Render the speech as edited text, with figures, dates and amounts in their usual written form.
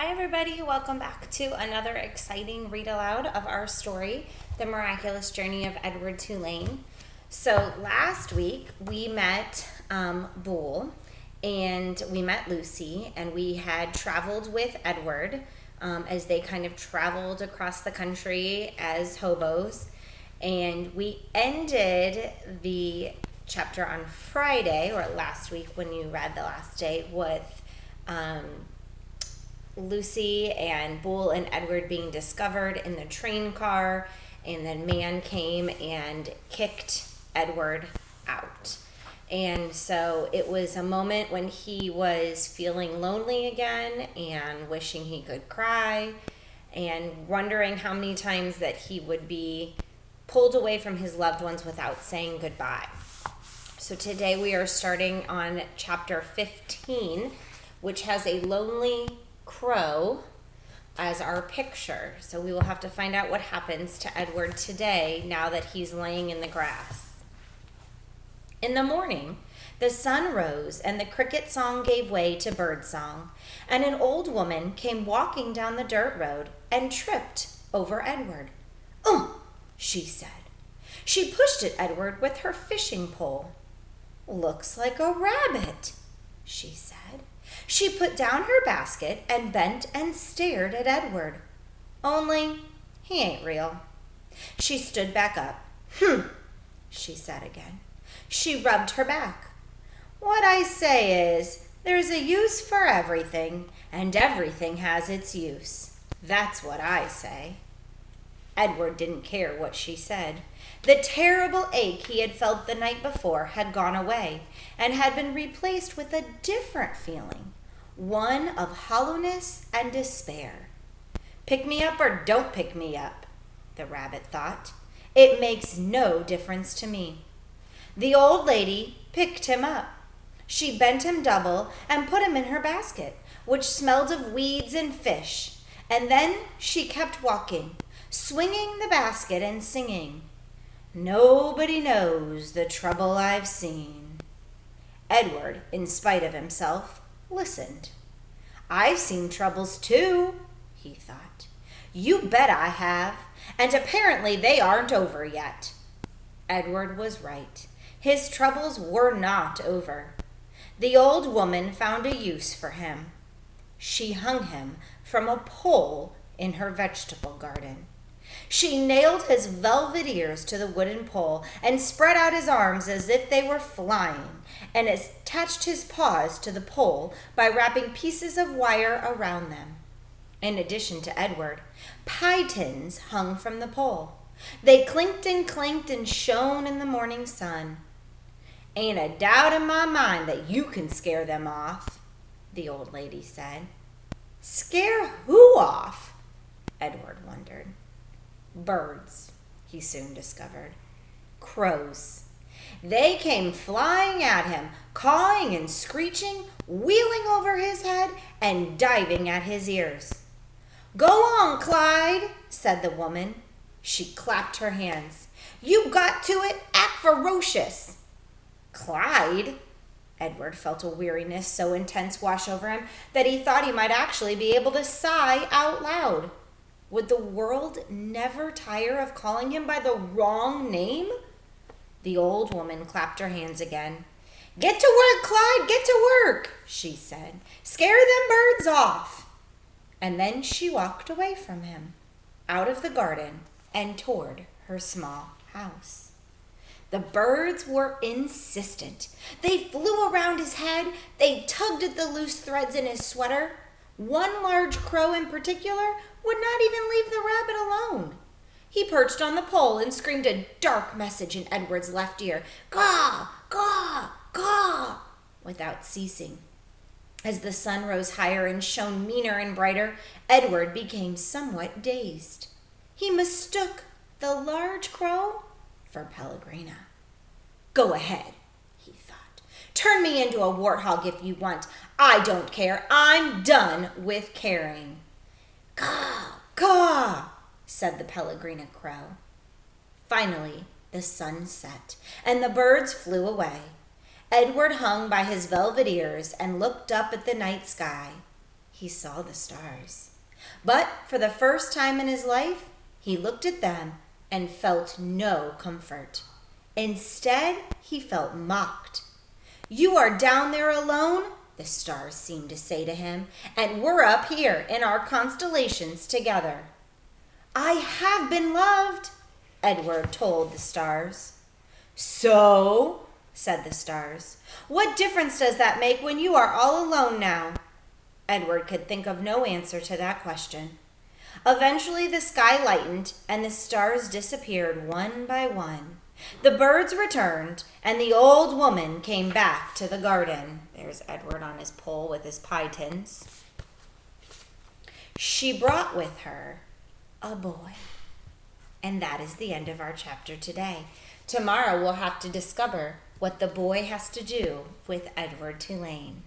Hi everybody, welcome back to another exciting read aloud of our story, The Miraculous Journey of Edward Tulane. So last week we met Bull and we met Lucy, and we had traveled with Edward as they kind of traveled across the country as hobos, and we ended the chapter on Friday, or last week when you read the last day, with Lucy and Bull and Edward being discovered in the train car, and then man came and kicked Edward out. And so it was a moment when he was feeling lonely again and wishing he could cry and wondering how many times that he would be pulled away from his loved ones without saying goodbye. So today we are starting on chapter 15, which has a lonely crow as our picture. So we will have to find out what happens to Edward today now that he's laying in the grass. In the morning, the sun rose and the cricket song gave way to bird song, and an old woman came walking down the dirt road and tripped over Edward. She said. She pushed at Edward with her fishing pole. Looks like a rabbit, she said. She put down her basket and bent and stared at Edward. Only, he ain't real. She stood back up. She said again. She rubbed her back. What I say is, there's a use for everything, and everything has its use. That's what I say. Edward didn't care what she said. The terrible ache he had felt the night before had gone away and had been replaced with a different feeling, one of hollowness and despair. Pick me up or don't pick me up, the rabbit thought. It makes no difference to me. The old lady picked him up. She bent him double and put him in her basket, which smelled of weeds and fish, and then she kept walking, swinging the basket and singing, "Nobody knows the trouble I've seen." Edward, in spite of himself, listened. I've seen troubles too, he thought. You bet I have, and apparently they aren't over yet. Edward was right. His troubles were not over. The old woman found a use for him. She hung him from a pole in her vegetable garden. She nailed his velvet ears to the wooden pole and spread out his arms as if they were flying, and attached his paws to the pole by wrapping pieces of wire around them. In addition to Edward, pie tins hung from the pole. They clinked and clanked and shone in the morning sun. Ain't a doubt in my mind that you can scare them off, the old lady said. Scare who off? Edward wondered. Birds, he soon discovered. Crows. They came flying at him, cawing and screeching, wheeling over his head and diving at his ears. Go on, Clyde, said the woman. She clapped her hands. You got to it, act ferocious. Clyde? Edward felt a weariness so intense wash over him that he thought he might actually be able to sigh out loud. Would the world never tire of calling him by the wrong name? The old woman clapped her hands again. Get to work, Clyde, get to work, she said. Scare them birds off. And then she walked away from him, out of the garden and toward her small house. The birds were insistent. They flew around his head. They tugged at the loose threads in his sweater. One large crow in particular would not even leave the rabbit alone. He perched on the pole and screamed a dark message in Edward's left ear, caw, caw, caw, without ceasing. As the sun rose higher and shone meaner and brighter, Edward became somewhat dazed. He mistook the large crow for Pellegrina. Go ahead, he thought. Turn me into a warthog if you want. I don't care. I'm done with caring. Caw, caw, said the Pellegrina crow. Finally, the sun set, and the birds flew away. Edward hung by his velvet ears and looked up at the night sky. he saw the stars. But for the first time in his life, he looked at them and felt no comfort. Instead, he felt mocked. "You are down there alone," the stars seemed to say to him, "and we're up here in our constellations together." "I have been loved," Edward told the stars. "So," said the stars, "what difference does that make when you are all alone now?" Edward could think of no answer to that question. Eventually the sky lightened and the stars disappeared one by one. The birds returned and the old woman came back to the garden. There's Edward on his pole with his pie tins. She brought with her a boy. And that is the end of our chapter today. Tomorrow we'll have to discover what the boy has to do with Edward Tulane.